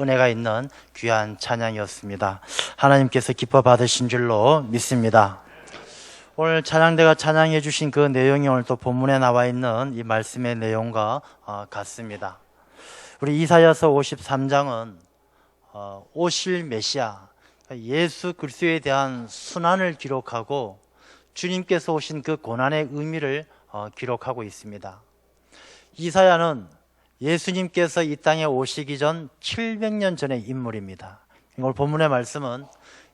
은혜가 있는 귀한 찬양이었습니다. 하나님께서 기뻐 받으신 줄로 믿습니다. 오늘 찬양대가 찬양해 주신 그 내용이 오늘 또 본문에 나와 있는 이 말씀의 내용과 같습니다. 우리 이사야서 53장은 오실 메시아 예수 그리스도에 대한 순환을 기록하고 주님께서 오신 그 고난의 의미를 기록하고 있습니다. 이사야는 예수님께서 이 땅에 오시기 전 700년 전의 인물입니다. 오늘 본문의 말씀은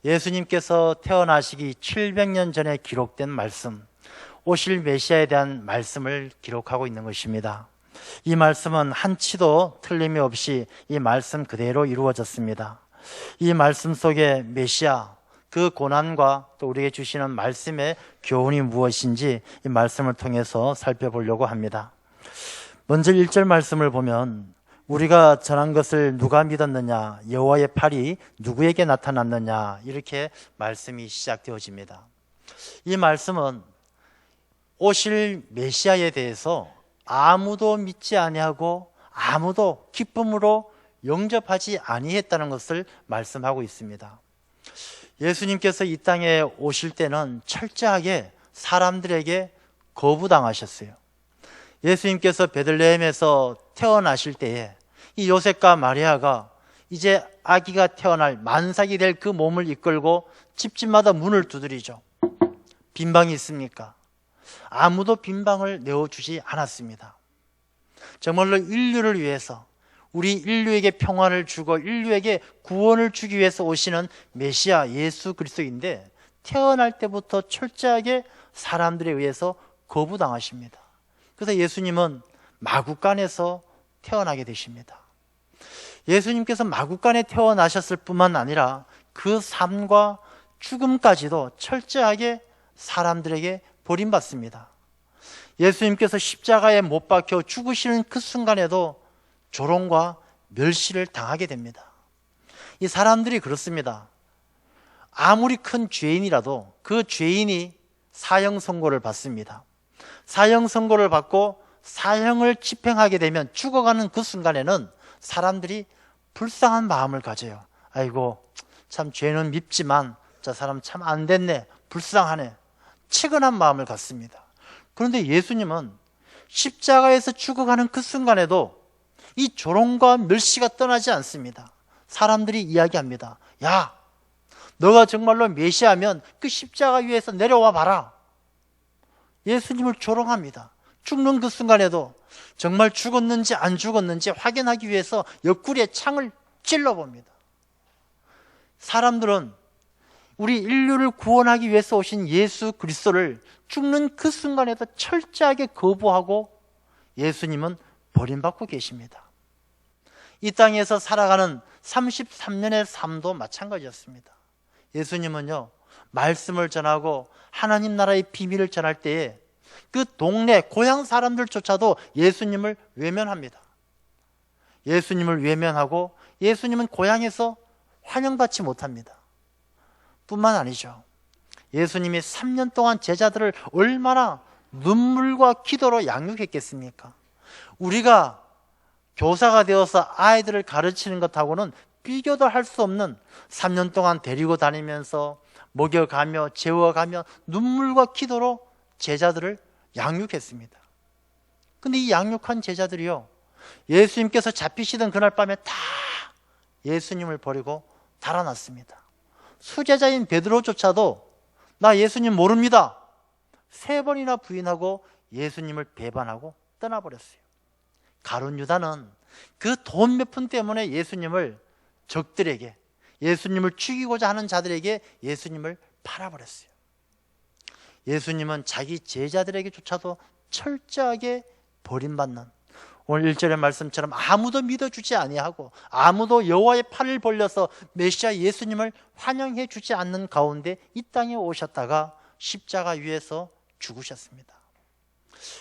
예수님께서 태어나시기 700년 전에 기록된 말씀, 오실 메시아에 대한 말씀을 기록하고 있는 것입니다. 이 말씀은 한치도 틀림이 없이 이 말씀 그대로 이루어졌습니다. 이 말씀 속에 메시아, 그 고난과 또 우리에게 주시는 말씀의 교훈이 무엇인지 이 말씀을 통해서 살펴보려고 합니다. 먼저 1절 말씀을 보면 우리가 전한 것을 누가 믿었느냐, 여호와의 팔이 누구에게 나타났느냐, 이렇게 말씀이 시작되어집니다. 이 말씀은 오실 메시아에 대해서 아무도 믿지 아니하고 아무도 기쁨으로 영접하지 아니했다는 것을 말씀하고 있습니다. 예수님께서 이 땅에 오실 때는 철저하게 사람들에게 거부당하셨어요. 예수님께서 베들레헴에서 태어나실 때에 이 요셉과 마리아가 이제 아기가 태어날 만삭이 될 그 몸을 이끌고 집집마다 문을 두드리죠. 빈방이 있습니까? 아무도 빈방을 내어주지 않았습니다. 정말로 인류를 위해서, 우리 인류에게 평화를 주고 인류에게 구원을 주기 위해서 오시는 메시아 예수 그리스도인데 태어날 때부터 철저하게 사람들에 의해서 거부당하십니다. 그래서 예수님은 마구간에서 태어나게 되십니다. 예수님께서 마구간에 태어나셨을 뿐만 아니라 그 삶과 죽음까지도 철저하게 사람들에게 버림받습니다. 예수님께서 십자가에 못 박혀 죽으시는 그 순간에도 조롱과 멸시를 당하게 됩니다. 이 사람들이 그렇습니다. 아무리 큰 죄인이라도 그 죄인이 사형 선고를 받습니다. 사형 선고를 받고 사형을 집행하게 되면 죽어가는 그 순간에는 사람들이 불쌍한 마음을 가져요. 아이고, 참 죄는 밉지만 저 사람 참 안 됐네, 불쌍하네, 측은한 마음을 갖습니다. 그런데 예수님은 십자가에서 죽어가는 그 순간에도 이 조롱과 멸시가 떠나지 않습니다. 사람들이 이야기합니다. 야, 너가 정말로 메시아면 그 십자가 위에서 내려와 봐라. 예수님을 조롱합니다. 죽는 그 순간에도 정말 죽었는지 안 죽었는지 확인하기 위해서 옆구리에 창을 찔러봅니다. 사람들은 우리 인류를 구원하기 위해서 오신 예수 그리스도를 죽는 그 순간에도 철저하게 거부하고 예수님은 버림받고 계십니다. 이 땅에서 살아가는 33년의 삶도 마찬가지였습니다. 예수님은요, 말씀을 전하고 하나님 나라의 비밀을 전할 때에 그 동네 고향 사람들조차도 예수님을 외면합니다. 예수님을 외면하고 예수님은 고향에서 환영받지 못합니다. 뿐만 아니죠, 예수님이 3년 동안 제자들을 얼마나 눈물과 기도로 양육했겠습니까? 우리가 교사가 되어서 아이들을 가르치는 것하고는 비교도 할 수 없는 3년 동안 데리고 다니면서 먹여가며 재워가며 눈물과 기도로 제자들을 양육했습니다. 근데 이 양육한 제자들이요, 예수님께서 잡히시던 그날 밤에 다 예수님을 버리고 달아났습니다. 수제자인 베드로조차도 나 예수님 모릅니다 3번이나 부인하고 예수님을 배반하고 떠나버렸어요. 가룟 유다는 그 돈 몇 푼 때문에 예수님을 적들에게, 예수님을 죽이고자 하는 자들에게 예수님을 팔아버렸어요. 예수님은 자기 제자들에게조차도 철저하게 버림받는, 오늘 1절의 말씀처럼 아무도 믿어주지 아니하고 아무도 여호와의 팔을 벌려서 메시아 예수님을 환영해 주지 않는 가운데 이 땅에 오셨다가 십자가 위에서 죽으셨습니다.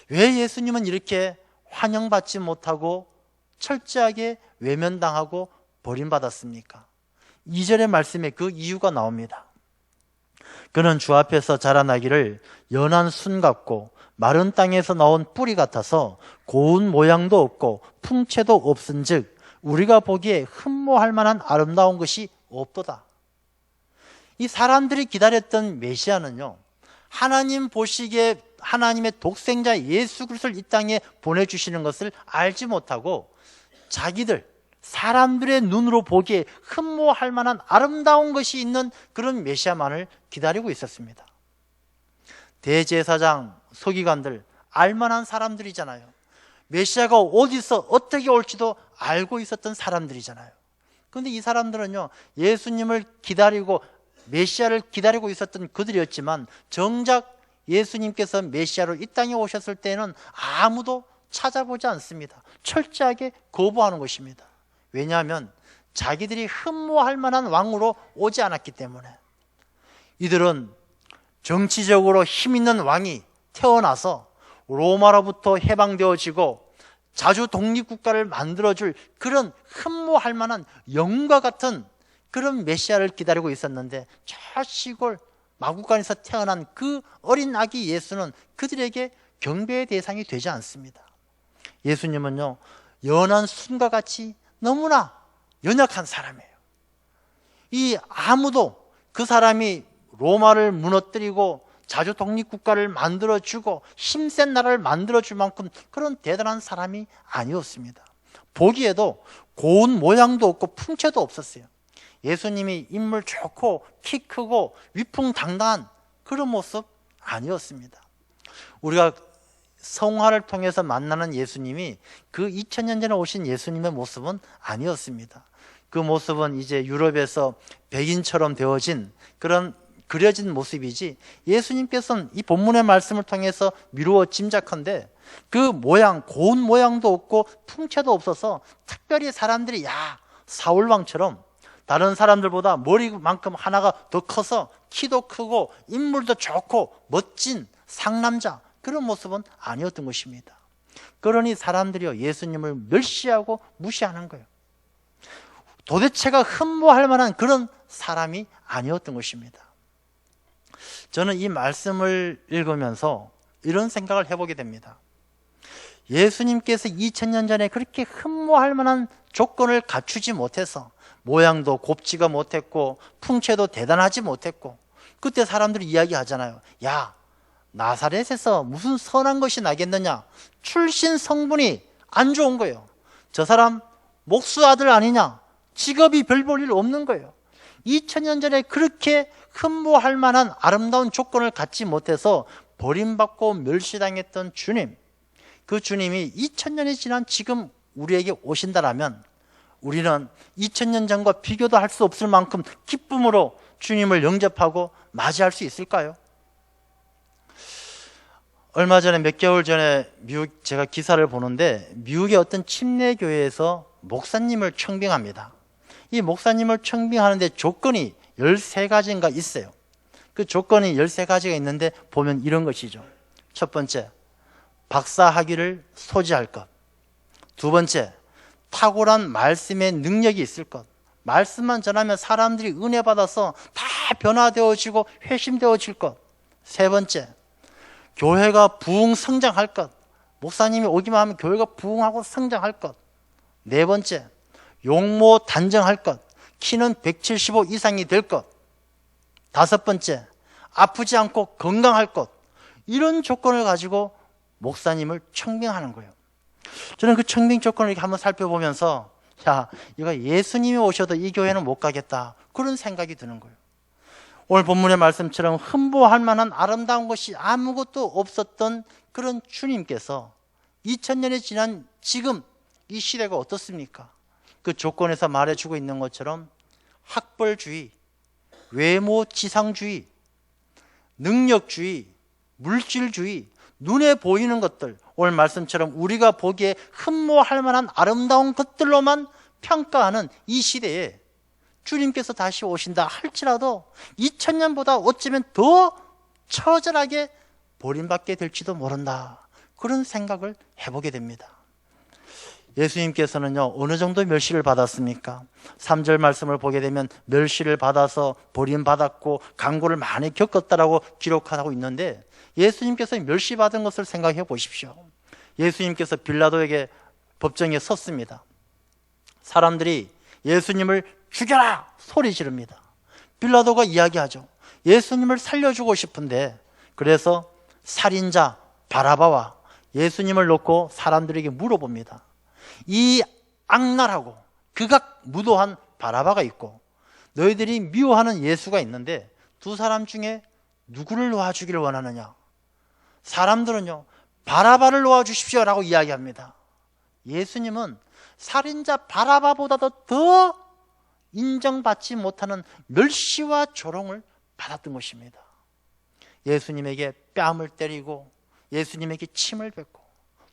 왜 예수님은 이렇게 환영받지 못하고 철저하게 외면당하고 버림받았습니까? 2절의 말씀에 그 이유가 나옵니다. 그는 주 앞에서 자라나기를 연한 순 같고 마른 땅에서 나온 뿌리 같아서 고운 모양도 없고 풍채도 없은즉 우리가 보기에 흠모할 만한 아름다운 것이 없도다. 이 사람들이 기다렸던 메시아는요, 하나님 보시기에 하나님의 독생자 예수 그리스도를 이 땅에 보내주시는 것을 알지 못하고 자기들, 사람들의 눈으로 보기에 흠모할 만한 아름다운 것이 있는 그런 메시아만을 기다리고 있었습니다. 대제사장, 서기관들, 알만한 사람들이잖아요. 메시아가 어디서 어떻게 올지도 알고 있었던 사람들이잖아요. 그런데 이 사람들은요, 예수님을 기다리고 메시아를 기다리고 있었던 그들이었지만 정작 예수님께서 메시아로 이 땅에 오셨을 때는 아무도 찾아보지 않습니다. 철저하게 거부하는 것입니다. 왜냐하면 자기들이 흠모할 만한 왕으로 오지 않았기 때문에. 이들은 정치적으로 힘 있는 왕이 태어나서 로마로부터 해방되어지고 자주 독립국가를 만들어줄 그런 흠모할 만한 영과 같은 그런 메시아를 기다리고 있었는데, 저 시골 마구간에서 태어난 그 어린 아기 예수는 그들에게 경배의 대상이 되지 않습니다. 예수님은요, 연한 순과 같이 너무나 연약한 사람이에요. 이 아무도 그 사람이 로마를 무너뜨리고 자주 독립국가를 만들어주고 힘센 나라를 만들어줄 만큼 그런 대단한 사람이 아니었습니다. 보기에도 고운 모양도 없고 풍채도 없었어요. 예수님이 인물 좋고 키 크고 위풍당당한 그런 모습 아니었습니다. 우리가 성화를 통해서 만나는 예수님이 그 2000년 전에 오신 예수님의 모습은 아니었습니다. 그 모습은 이제 유럽에서 백인처럼 되어진 그런 그려진 모습이지, 예수님께서는 이 본문의 말씀을 통해서 미루어 짐작한데 그 모양, 고운 모양도 없고 풍채도 없어서 특별히 사람들이 야, 사울왕처럼 다른 사람들보다 머리만큼 하나가 더 커서 키도 크고 인물도 좋고 멋진 상남자, 그런 모습은 아니었던 것입니다. 그러니 사람들이요, 예수님을 멸시하고 무시하는 거예요. 도대체가 흠모할 만한 그런 사람이 아니었던 것입니다. 저는 이 말씀을 읽으면서 이런 생각을 해보게 됩니다. 예수님께서 2000년 전에 그렇게 흠모할 만한 조건을 갖추지 못해서 모양도 곱지가 못했고 풍채도 대단하지 못했고, 그때 사람들이 이야기하잖아요. 야, 나사렛에서 무슨 선한 것이 나겠느냐? 출신 성분이 안 좋은 거예요. 저 사람 목수 아들 아니냐? 직업이 별 볼 일 없는 거예요. 2000년 전에 그렇게 흠모할 만한 아름다운 조건을 갖지 못해서 버림받고 멸시당했던 주님, 그 주님이 2000년이 지난 지금 우리에게 오신다라면 우리는 2000년 전과 비교도 할 수 없을 만큼 기쁨으로 주님을 영접하고 맞이할 수 있을까요? 얼마 전에 몇 개월 전에 미국 제가 기사를 보는데, 미국의 어떤 침례교회에서 목사님을 청빙합니다. 이 목사님을 청빙하는데 조건이 13가지인가 있어요. 그 조건이 13가지가 있는데 보면 이런 것이죠. 첫 번째, 박사 학위를 소지할 것. 두 번째, 탁월한 말씀의 능력이 있을 것. 말씀만 전하면 사람들이 은혜 받아서 다 변화되어지고 회심되어질 것. 세 번째, 교회가 부흥 성장할 것. 목사님이 오기만 하면 교회가 부흥하고 성장할 것. 네 번째, 용모 단정할 것. 키는 175 이상이 될 것. 다섯 번째, 아프지 않고 건강할 것. 이런 조건을 가지고 목사님을 청빙하는 거예요. 저는 그 청빙 조건을 이렇게 한번 살펴보면서, 야, 이거 예수님이 오셔도 이 교회는 못 가겠다, 그런 생각이 드는 거예요. 오늘 본문의 말씀처럼 흠모할 만한 아름다운 것이 아무것도 없었던 그런 주님께서 2000년이 지난 지금 이 시대가 어떻습니까? 그 조건에서 말해주고 있는 것처럼 학벌주의, 외모지상주의, 능력주의, 물질주의, 눈에 보이는 것들, 오늘 말씀처럼 우리가 보기에 흠모할 만한 아름다운 것들로만 평가하는 이 시대에 주님께서 다시 오신다 할지라도 2000년보다 어쩌면 더 처절하게 버림받게 될지도 모른다, 그런 생각을 해보게 됩니다. 예수님께서는요, 어느 정도 멸시를 받았습니까? 3절 말씀을 보게 되면 멸시를 받아서 버림받았고 강고를 많이 겪었다라고 기록하고 있는데, 예수님께서 멸시받은 것을 생각해 보십시오. 예수님께서 빌라도에게 법정에 섰습니다. 사람들이 예수님을 죽여라 소리 지릅니다. 빌라도가 이야기하죠. 예수님을 살려주고 싶은데, 그래서 살인자 바라바와 예수님을 놓고 사람들에게 물어봅니다. 이 악랄하고 극악무도한 바라바가 있고 너희들이 미워하는 예수가 있는데 두 사람 중에 누구를 놓아주기를 원하느냐? 사람들은요, 바라바를 놓아주십시오 라고 이야기합니다. 예수님은 살인자 바라바보다도 더 인정받지 못하는 멸시와 조롱을 받았던 것입니다. 예수님에게 뺨을 때리고 예수님에게 침을 뱉고,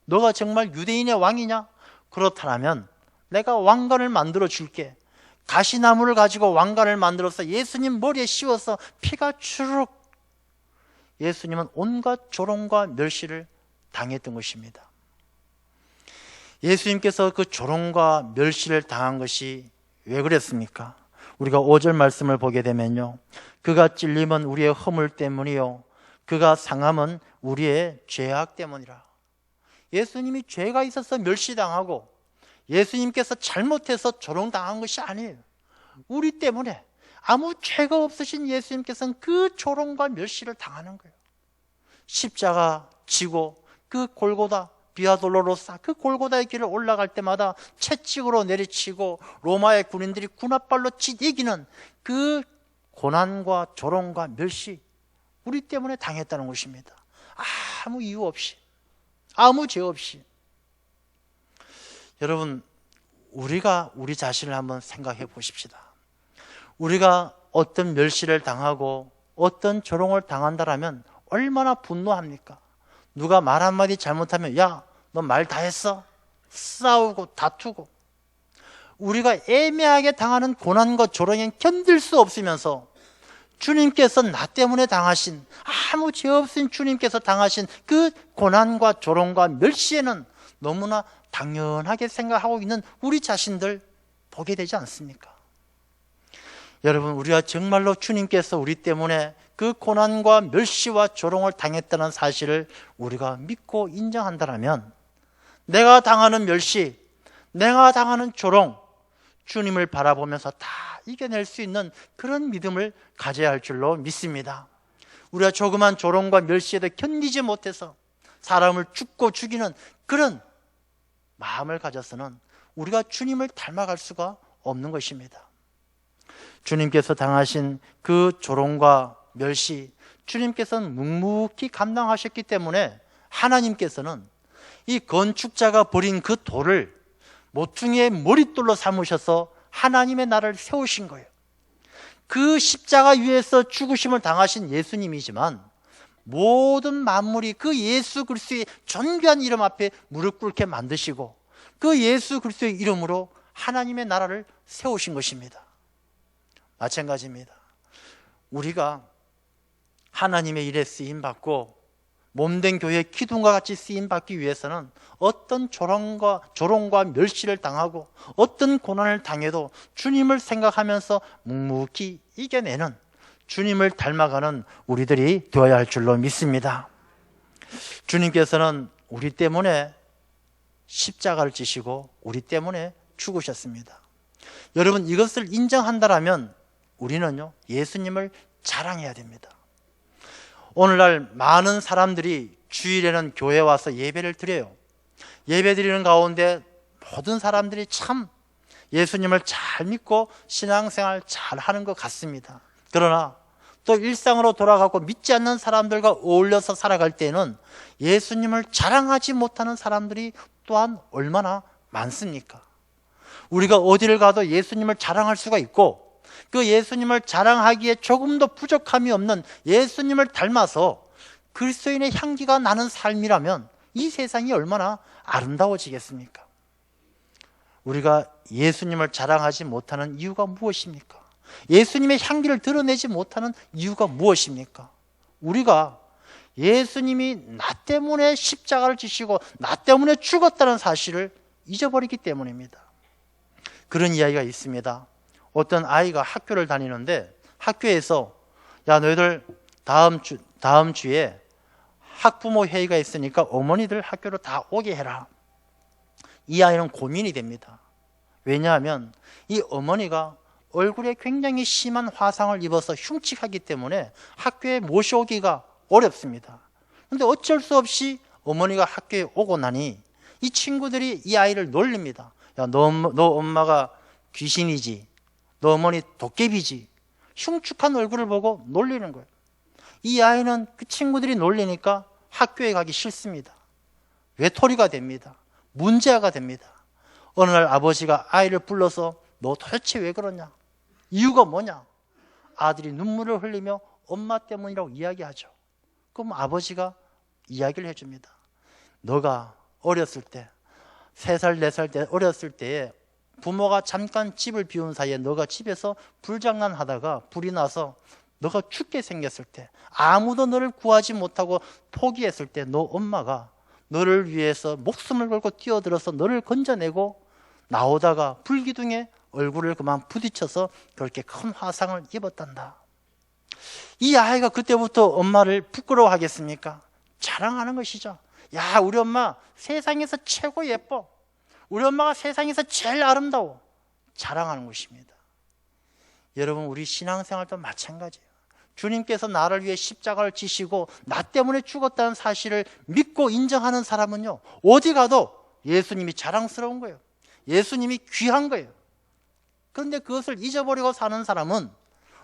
너가 정말 유대인의 왕이냐? 그렇다면 내가 왕관을 만들어 줄게. 가시나무를 가지고 왕관을 만들어서 예수님 머리에 씌워서 피가 주르륵. 예수님은 온갖 조롱과 멸시를 당했던 것입니다. 예수님께서 그 조롱과 멸시를 당한 것이 왜 그랬습니까? 우리가 5절 말씀을 보게 되면요, 그가 찔림은 우리의 허물 때문이요 그가 상함은 우리의 죄악 때문이라. 예수님이 죄가 있어서 멸시당하고 예수님께서 잘못해서 조롱당한 것이 아니에요. 우리 때문에, 아무 죄가 없으신 예수님께서는 그 조롱과 멸시를 당하는 거예요. 십자가 지고 그 골고다 비아돌로로사, 그 골고다의 길을 올라갈 때마다 채찍으로 내리치고 로마의 군인들이 군홧발로 이기는 그 고난과 조롱과 멸시, 우리 때문에 당했다는 것입니다. 아무 이유 없이, 아무 죄 없이. 여러분, 우리가 우리 자신을 한번 생각해 보십시다. 우리가 어떤 멸시를 당하고 어떤 조롱을 당한다라면 얼마나 분노합니까? 누가 말 한마디 잘못하면 야, 너 말 다 했어? 싸우고 다투고. 우리가 애매하게 당하는 고난과 조롱엔 견딜 수 없으면서 주님께서 나 때문에 당하신, 아무 죄 없인 주님께서 당하신 그 고난과 조롱과 멸시에는 너무나 당연하게 생각하고 있는 우리 자신들 보게 되지 않습니까? 여러분, 우리가 정말로 주님께서 우리 때문에 그 고난과 멸시와 조롱을 당했다는 사실을 우리가 믿고 인정한다면, 내가 당하는 멸시, 내가 당하는 조롱, 주님을 바라보면서 다 이겨낼 수 있는 그런 믿음을 가져야 할 줄로 믿습니다. 우리가 조그만 조롱과 멸시에도 견디지 못해서 사람을 죽고 죽이는 그런 마음을 가져서는 우리가 주님을 닮아갈 수가 없는 것입니다. 주님께서 당하신 그 조롱과 멸시, 주님께서는 묵묵히 감당하셨기 때문에 하나님께서는 이 건축자가 버린 그 돌을 모퉁이의 머릿돌로 삼으셔서 하나님의 나라를 세우신 거예요. 그 십자가 위에서 죽으심을 당하신 예수님이지만 모든 만물이 그 예수 그리스도의 존귀한 이름 앞에 무릎 꿇게 만드시고 그 예수 그리스도의 이름으로 하나님의 나라를 세우신 것입니다. 마찬가지입니다. 우리가 하나님의 일에 쓰임받고 몸된 교회의 기둥과 같이 쓰임받기 위해서는 어떤 조롱과 멸시를 당하고 어떤 고난을 당해도 주님을 생각하면서 묵묵히 이겨내는, 주님을 닮아가는 우리들이 되어야 할 줄로 믿습니다. 주님께서는 우리 때문에 십자가를 지시고 우리 때문에 죽으셨습니다. 여러분, 이것을 인정한다면 우리는요, 예수님을 자랑해야 됩니다. 오늘날 많은 사람들이 주일에는 교회에 와서 예배를 드려요. 예배 드리는 가운데 모든 사람들이 참 예수님을 잘 믿고 신앙생활 잘 하는 것 같습니다. 그러나 또 일상으로 돌아가고 믿지 않는 사람들과 어울려서 살아갈 때는 예수님을 자랑하지 못하는 사람들이 또한 얼마나 많습니까? 우리가 어디를 가도 예수님을 자랑할 수가 있고, 그 예수님을 자랑하기에 조금도 부족함이 없는 예수님을 닮아서 그리스도인의 향기가 나는 삶이라면 이 세상이 얼마나 아름다워지겠습니까? 우리가 예수님을 자랑하지 못하는 이유가 무엇입니까? 예수님의 향기를 드러내지 못하는 이유가 무엇입니까? 우리가 예수님이 나 때문에 십자가를 지시고 나 때문에 죽었다는 사실을 잊어버리기 때문입니다. 그런 이야기가 있습니다. 어떤 아이가 학교를 다니는데 학교에서 야, 너희들 다음 주에 학부모 회의가 있으니까 어머니들 학교로 다 오게 해라. 이 아이는 고민이 됩니다. 왜냐하면 이 어머니가 얼굴에 굉장히 심한 화상을 입어서 흉측하기 때문에 학교에 모셔오기가 어렵습니다. 그런데 어쩔 수 없이 어머니가 학교에 오고 나니 이 친구들이 이 아이를 놀립니다. 야, 너 엄마가 귀신이지, 너 어머니 도깨비지. 흉측한 얼굴을 보고 놀리는 거예요. 이 아이는 그 친구들이 놀리니까 학교에 가기 싫습니다. 외톨이가 됩니다. 문제아가 됩니다. 어느 날 아버지가 아이를 불러서 너 도대체 왜 그러냐? 이유가 뭐냐? 아들이 눈물을 흘리며 엄마 때문이라고 이야기하죠. 그럼 아버지가 이야기를 해줍니다. 너가 어렸을 때, 3살, 4살 때 어렸을 때에 부모가 잠깐 집을 비운 사이에 너가 집에서 불장난 하다가 불이 나서 너가 죽게 생겼을 때, 아무도 너를 구하지 못하고 포기했을 때 너 엄마가 너를 위해서 목숨을 걸고 뛰어들어서 너를 건져내고 나오다가 불기둥에 얼굴을 그만 부딪혀서 그렇게 큰 화상을 입었단다. 이 아이가 그때부터 엄마를 부끄러워하겠습니까? 자랑하는 것이죠. 야, 우리 엄마 세상에서 최고 예뻐. 우리 엄마가 세상에서 제일 아름다워. 자랑하는 것입니다. 여러분, 우리 신앙생활도 마찬가지예요. 주님께서 나를 위해 십자가를 지시고 나 때문에 죽었다는 사실을 믿고 인정하는 사람은요, 어디 가도 예수님이 자랑스러운 거예요. 예수님이 귀한 거예요. 그런데 그것을 잊어버리고 사는 사람은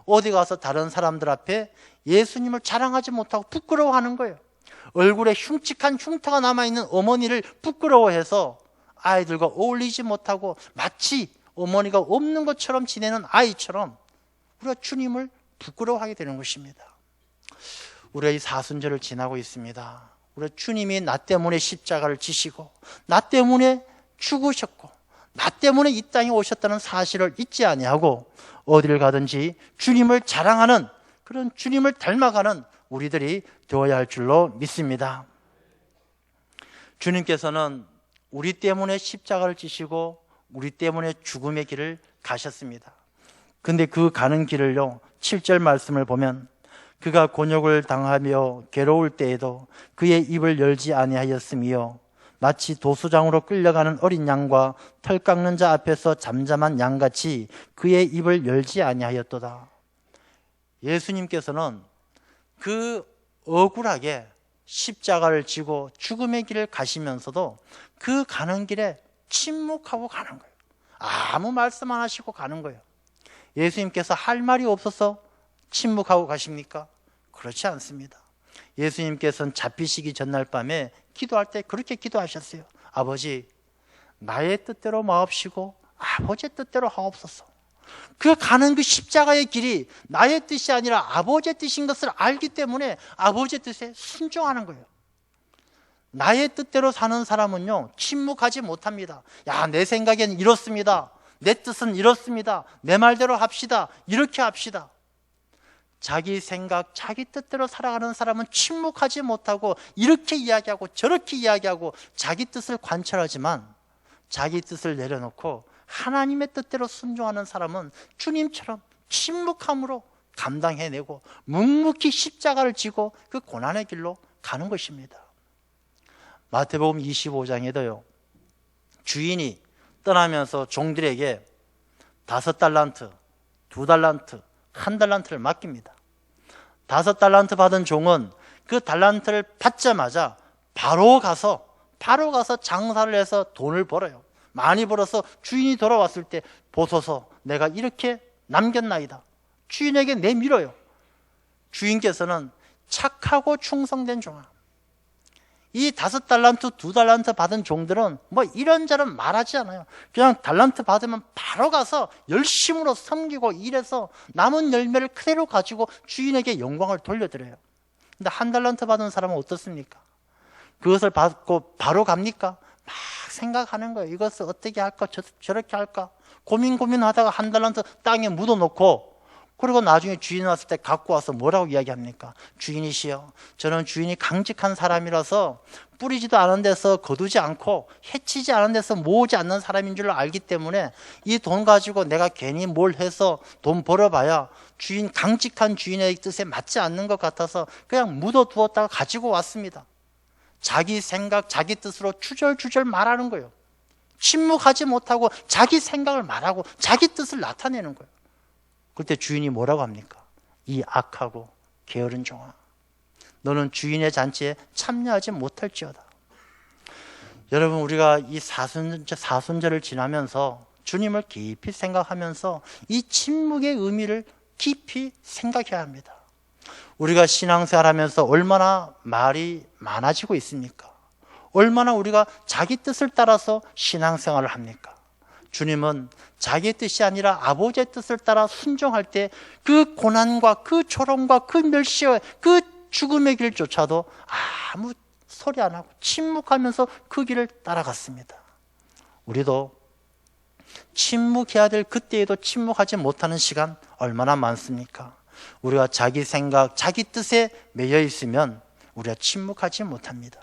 어디 가서 다른 사람들 앞에 예수님을 자랑하지 못하고 부끄러워하는 거예요. 얼굴에 흉측한 흉터가 남아있는 어머니를 부끄러워해서 아이들과 어울리지 못하고 마치 어머니가 없는 것처럼 지내는 아이처럼 우리가 주님을 부끄러워하게 되는 것입니다. 우리가 이 사순절을 지나고 있습니다. 우리 주님이 나 때문에 십자가를 지시고 나 때문에 죽으셨고 나 때문에 이 땅에 오셨다는 사실을 잊지 아니하고 어디를 가든지 주님을 자랑하는, 그런 주님을 닮아가는 우리들이 되어야 할 줄로 믿습니다. 주님께서는 우리 때문에 십자가를 지시고 우리 때문에 죽음의 길을 가셨습니다. 근데 그 가는 길을요, 7절 말씀을 보면 그가 곤욕을 당하며 괴로울 때에도 그의 입을 열지 아니하였으며 마치 도수장으로 끌려가는 어린 양과 털 깎는 자 앞에서 잠잠한 양같이 그의 입을 열지 아니하였도다. 예수님께서는 그 억울하게 십자가를 지고 죽음의 길을 가시면서도 그 가는 길에 침묵하고 가는 거예요. 아무 말씀 안 하시고 가는 거예요. 예수님께서 할 말이 없어서 침묵하고 가십니까? 그렇지 않습니다. 예수님께서는 잡히시기 전날 밤에 기도할 때 그렇게 기도하셨어요. 아버지, 나의 뜻대로 마옵시고 아버지의 뜻대로 하옵소서. 그 가는 그 십자가의 길이 나의 뜻이 아니라 아버지의 뜻인 것을 알기 때문에 아버지의 뜻에 순종하는 거예요. 나의 뜻대로 사는 사람은요, 침묵하지 못합니다. 야, 내 생각엔 이렇습니다. 내 뜻은 이렇습니다. 내 말대로 합시다. 이렇게 합시다. 자기 생각, 자기 뜻대로 살아가는 사람은 침묵하지 못하고 이렇게 이야기하고 저렇게 이야기하고 자기 뜻을 관철하지만 자기 뜻을 내려놓고 하나님의 뜻대로 순종하는 사람은 주님처럼 침묵함으로 감당해내고 묵묵히 십자가를 지고 그 고난의 길로 가는 것입니다. 마태복음 25장에도요, 주인이 떠나면서 종들에게 5달란트, 2달란트, 1달란트를 맡깁니다. 5달란트 받은 종은 그 달란트를 받자마자 바로 가서 장사를 해서 돈을 벌어요. 많이 벌어서 주인이 돌아왔을 때 보소서, 내가 이렇게 남겼나이다. 주인에게 내밀어요. 주인께서는 착하고 충성된 종아, 이 5달란트, 2달란트 받은 종들은 뭐 이런저런 말하지 않아요. 그냥 달란트 받으면 바로 가서 열심으로 섬기고 일해서 남은 열매를 그대로 가지고 주인에게 영광을 돌려드려요. 근데 1달란트 받은 사람은 어떻습니까? 그것을 받고 바로 갑니까? 막 생각하는 거예요. 이것을 어떻게 할까? 저렇게 할까? 고민하다가 1달란트 땅에 묻어놓고, 그리고 나중에 주인 왔을 때 갖고 와서 뭐라고 이야기합니까? 주인이시여, 저는 주인이 강직한 사람이라서 뿌리지도 않은 데서 거두지 않고 해치지 않은 데서 모으지 않는 사람인 줄 알기 때문에 이 돈 가지고 내가 괜히 뭘 해서 돈 벌어봐야 주인, 강직한 주인의 뜻에 맞지 않는 것 같아서 그냥 묻어두었다가 가지고 왔습니다. 자기 생각, 자기 뜻으로 주절주절 말하는 거예요. 침묵하지 못하고 자기 생각을 말하고 자기 뜻을 나타내는 거예요. 그때 주인이 뭐라고 합니까? 이 악하고 게으른 종아, 너는 주인의 잔치에 참여하지 못할지어다. 여러분, 우리가 이 사순절을 지나면서 주님을 깊이 생각하면서 이 침묵의 의미를 깊이 생각해야 합니다. 우리가 신앙생활하면서 얼마나 말이 많아지고 있습니까? 얼마나 우리가 자기 뜻을 따라서 신앙생활을 합니까? 주님은 자기의 뜻이 아니라 아버지의 뜻을 따라 순종할 때 그 고난과 그 조롱과 그 멸시와 그 죽음의 길조차도 아무 소리 안 하고 침묵하면서 그 길을 따라갔습니다. 우리도 침묵해야 될 그때에도 침묵하지 못하는 시간 얼마나 많습니까? 우리가 자기 생각, 자기 뜻에 매여 있으면 우리가 침묵하지 못합니다.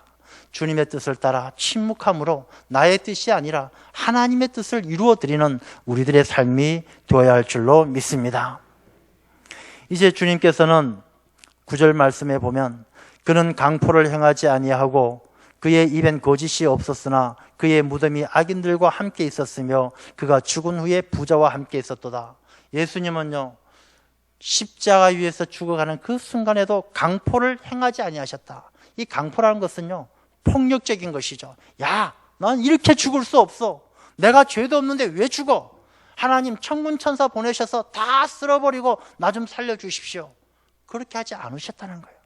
주님의 뜻을 따라 침묵함으로 나의 뜻이 아니라 하나님의 뜻을 이루어드리는 우리들의 삶이 되어야 할 줄로 믿습니다. 이제 주님께서는 9절 말씀에 보면 그는 강포를 행하지 아니하고 그의 입엔 거짓이 없었으나 그의 무덤이 악인들과 함께 있었으며 그가 죽은 후에 부자와 함께 있었도다. 예수님은요, 십자가 위에서 죽어가는 그 순간에도 강포를 행하지 아니하셨다. 이 강포라는 것은요, 폭력적인 것이죠. 야, 난 이렇게 죽을 수 없어. 내가 죄도 없는데 왜 죽어? 하나님 천군 천사 보내셔서 다 쓸어버리고 나 좀 살려주십시오. 그렇게 하지 않으셨다는 거예요.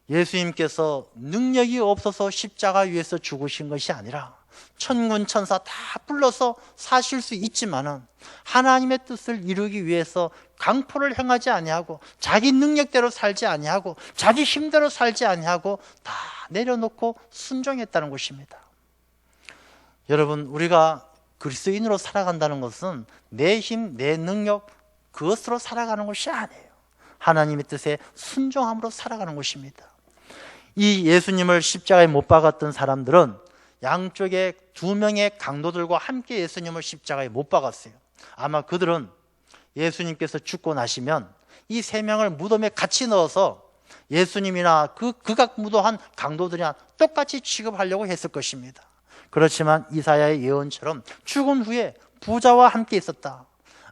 예수님께서 능력이 없어서 십자가 위에서 죽으신 것이 아니라 천군 천사 다 불러서 사실 수 있지만은 하나님의 뜻을 이루기 위해서 강포를 행하지 아니하고 자기 능력대로 살지 아니하고 자기 힘대로 살지 아니하고 다 내려놓고 순종했다는 것입니다. 여러분, 우리가 그리스도인으로 살아간다는 것은 내 힘, 내 능력 그것으로 살아가는 것이 아니에요. 하나님의 뜻에 순종함으로 살아가는 것입니다. 이 예수님을 십자가에 못 박았던 사람들은 양쪽에 2명의 강도들과 함께 예수님을 십자가에 못 박았어요. 아마 그들은 예수님께서 죽고 나시면 이 3명을 무덤에 같이 넣어서 예수님이나 그 극악무도한 강도들이나 똑같이 취급하려고 했을 것입니다. 그렇지만 이사야의 예언처럼 죽은 후에 부자와 함께 있었다.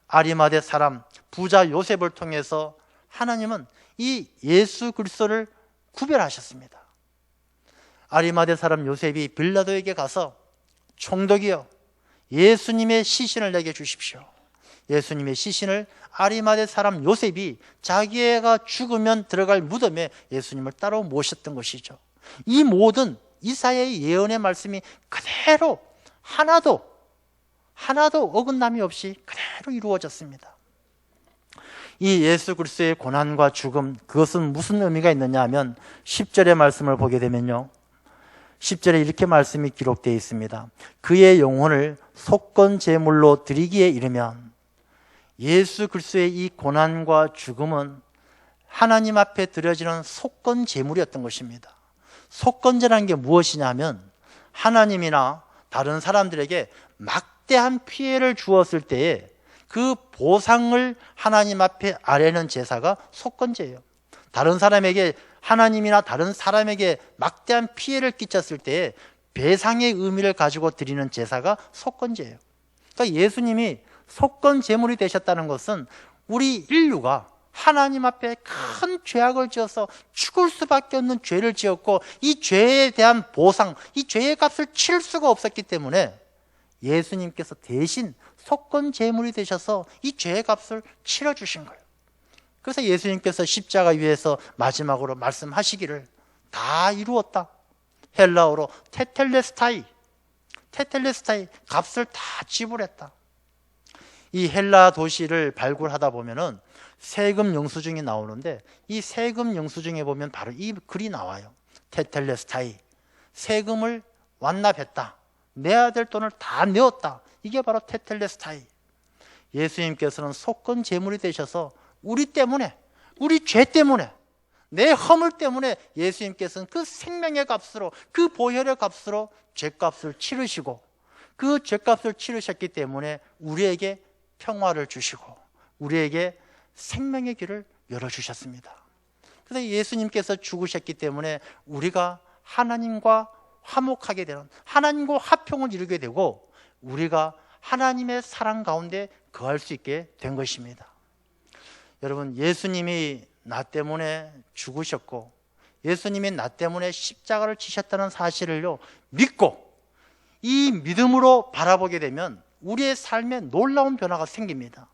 아리마대 사람 부자 요셉을 통해서 하나님은 이 예수 그리스도를 구별하셨습니다. 아리마대 사람 요셉이 빌라도에게 가서 총독이여, 예수님의 시신을 내게 주십시오. 예수님의 시신을 아리마대 사람 요셉이 자기가 죽으면 들어갈 무덤에 예수님을 따로 모셨던 것이죠. 이 모든 이사야의 예언의 말씀이 그대로 하나도 어긋남이 없이 그대로 이루어졌습니다. 이 예수 그리스도의 고난과 죽음, 그것은 무슨 의미가 있느냐 하면 10절의 말씀을 보게 되면요, 10절에 이렇게 말씀이 기록되어 있습니다. 그의 영혼을 속건 제물로 드리기에 이르면, 예수 그리스도의 이 고난과 죽음은 하나님 앞에 드려지는 속건 제물이었던 것입니다. 속건제라는 게 무엇이냐 하면 하나님이나 다른 사람들에게 막대한 피해를 주었을 때에 그 보상을 하나님 앞에 아뢰는 제사가 속건제예요. 다른 사람에게, 하나님이나 다른 사람에게 막대한 피해를 끼쳤을 때에 배상의 의미를 가지고 드리는 제사가 속건제예요. 그러니까 예수님이 속건 제물이 되셨다는 것은 우리 인류가 하나님 앞에 큰 죄악을 지어서 죽을 수밖에 없는 죄를 지었고 이 죄에 대한 보상, 이 죄의 값을 치를 수가 없었기 때문에 예수님께서 대신 속건 제물이 되셔서 이 죄의 값을 치러주신 거예요. 그래서 예수님께서 십자가 위에서 마지막으로 말씀하시기를 다 이루었다. 헬라어로 테텔레스타이, 값을 다 지불했다. 이 헬라 도시를 발굴하다 보면은 세금 영수증이 나오는데 이 세금 영수증에 보면 바로 이 글이 나와요. 테텔레스타이, 세금을 완납했다. 내야 될 돈을 다 내었다. 이게 바로 테텔레스타이. 예수님께서는 속건 제물이 되셔서 우리 때문에, 우리 죄 때문에, 내 허물 때문에 예수님께서는 그 생명의 값으로, 그 보혈의 값으로 죄값을 치르시고 그 죄값을 치르셨기 때문에 우리에게 평화를 주시고 우리에게 생명의 길을 열어주셨습니다. 그래서 예수님께서 죽으셨기 때문에 우리가 하나님과 화목하게 되는, 하나님과 화평을 이루게 되고 우리가 하나님의 사랑 가운데 거할 수 있게 된 것입니다. 여러분, 예수님이 나 때문에 죽으셨고 예수님이 나 때문에 십자가를 지셨다는 사실을요 믿고 이 믿음으로 바라보게 되면 우리의 삶에 놀라운 변화가 생깁니다.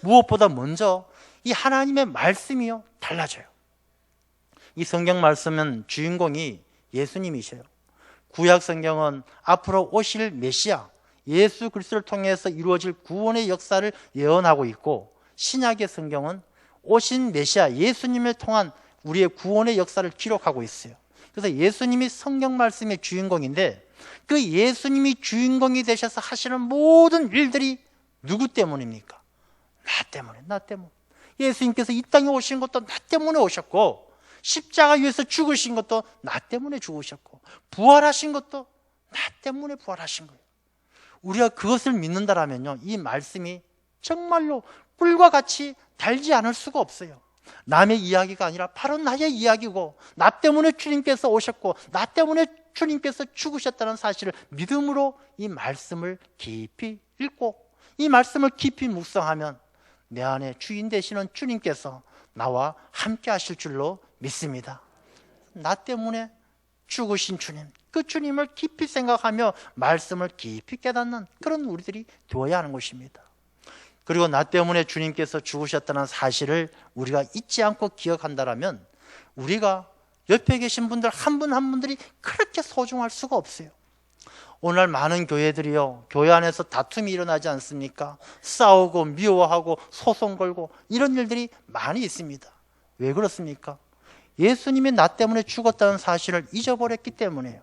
무엇보다 먼저 이 하나님의 말씀이요 달라져요. 이 성경 말씀은 주인공이 예수님이셔요. 구약 성경은 앞으로 오실 메시아 예수 그리스도를 통해서 이루어질 구원의 역사를 예언하고 있고, 신약의 성경은 오신 메시아 예수님을 통한 우리의 구원의 역사를 기록하고 있어요. 그래서 예수님이 성경 말씀의 주인공인데, 그 예수님이 주인공이 되셔서 하시는 모든 일들이 누구 때문입니까? 나 때문에. 예수님께서 이 땅에 오신 것도 나 때문에 오셨고, 십자가 위에서 죽으신 것도 나 때문에 죽으셨고, 부활하신 것도 나 때문에 부활하신 거예요. 우리가 그것을 믿는다라면요, 이 말씀이 정말로 꿀과 같이 달지 않을 수가 없어요. 남의 이야기가 아니라 바로 나의 이야기고, 나 때문에 주님께서 오셨고 나 때문에 주님께서 죽으셨다는 사실을 믿음으로 이 말씀을 깊이 읽고 이 말씀을 깊이 묵상하면 내 안에 주인 되시는 주님께서 나와 함께 하실 줄로 믿습니다. 나 때문에 죽으신 주님, 그 주님을 깊이 생각하며 말씀을 깊이 깨닫는 그런 우리들이 되어야 하는 것입니다. 그리고 나 때문에 주님께서 죽으셨다는 사실을 우리가 잊지 않고 기억한다면 우리가 옆에 계신 분들 한 분 한 분들이 그렇게 소중할 수가 없어요. 오늘 많은 교회들이요, 교회 안에서 다툼이 일어나지 않습니까? 싸우고 미워하고 소송 걸고 이런 일들이 많이 있습니다. 왜 그렇습니까? 예수님이 나 때문에 죽었다는 사실을 잊어버렸기 때문에요.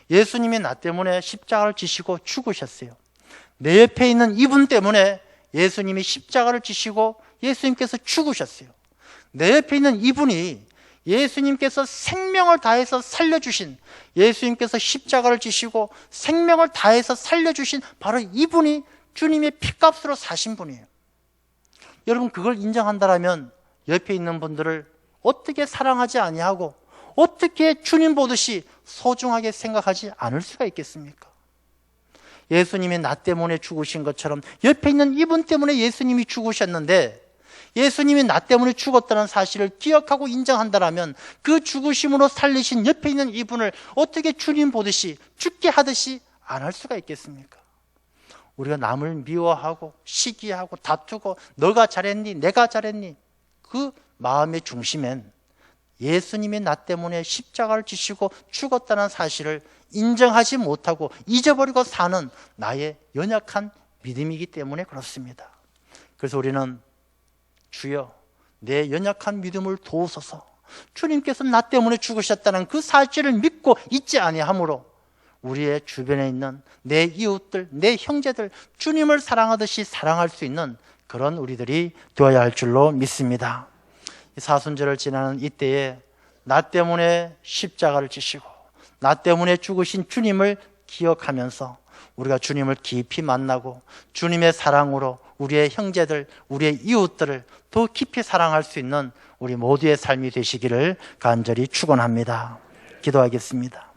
예수님이 나 때문에 십자가를 지시고 죽으셨어요. 내 옆에 있는 이분 때문에 예수님이 십자가를 지시고 예수님께서 죽으셨어요. 내 옆에 있는 이분이 예수님께서 생명을 다해서 살려주신, 예수님께서 십자가를 지시고 생명을 다해서 살려주신 바로 이분이 주님의 피값으로 사신 분이에요. 여러분, 그걸 인정한다면 옆에 있는 분들을 어떻게 사랑하지 아니하고 어떻게 주님 보듯이 소중하게 생각하지 않을 수가 있겠습니까? 예수님이 나 때문에 죽으신 것처럼 옆에 있는 이분 때문에 예수님이 죽으셨는데, 예수님이 나 때문에 죽었다는 사실을 기억하고 인정한다면 그 죽으심으로 살리신 옆에 있는 이분을 어떻게 주님 보듯이, 죽게 하듯이 안 할 수가 있겠습니까? 우리가 남을 미워하고 시기하고 다투고 너가 잘했니 내가 잘했니, 그 마음의 중심엔 예수님이 나 때문에 십자가를 지시고 죽었다는 사실을 인정하지 못하고 잊어버리고 사는 나의 연약한 믿음이기 때문에 그렇습니다. 그래서 우리는 주여 내 연약한 믿음을 도우소서, 주님께서 나 때문에 죽으셨다는 그 사실을 믿고 잊지 아니하므로 우리의 주변에 있는 내 이웃들, 내 형제들, 주님을 사랑하듯이 사랑할 수 있는 그런 우리들이 되어야 할 줄로 믿습니다. 사순절을 지나는 이때에 나 때문에 십자가를 지시고 나 때문에 죽으신 주님을 기억하면서 우리가 주님을 깊이 만나고 주님의 사랑으로 우리의 형제들, 우리의 이웃들을 더 깊이 사랑할 수 있는 우리 모두의 삶이 되시기를 간절히 축원합니다. 기도하겠습니다.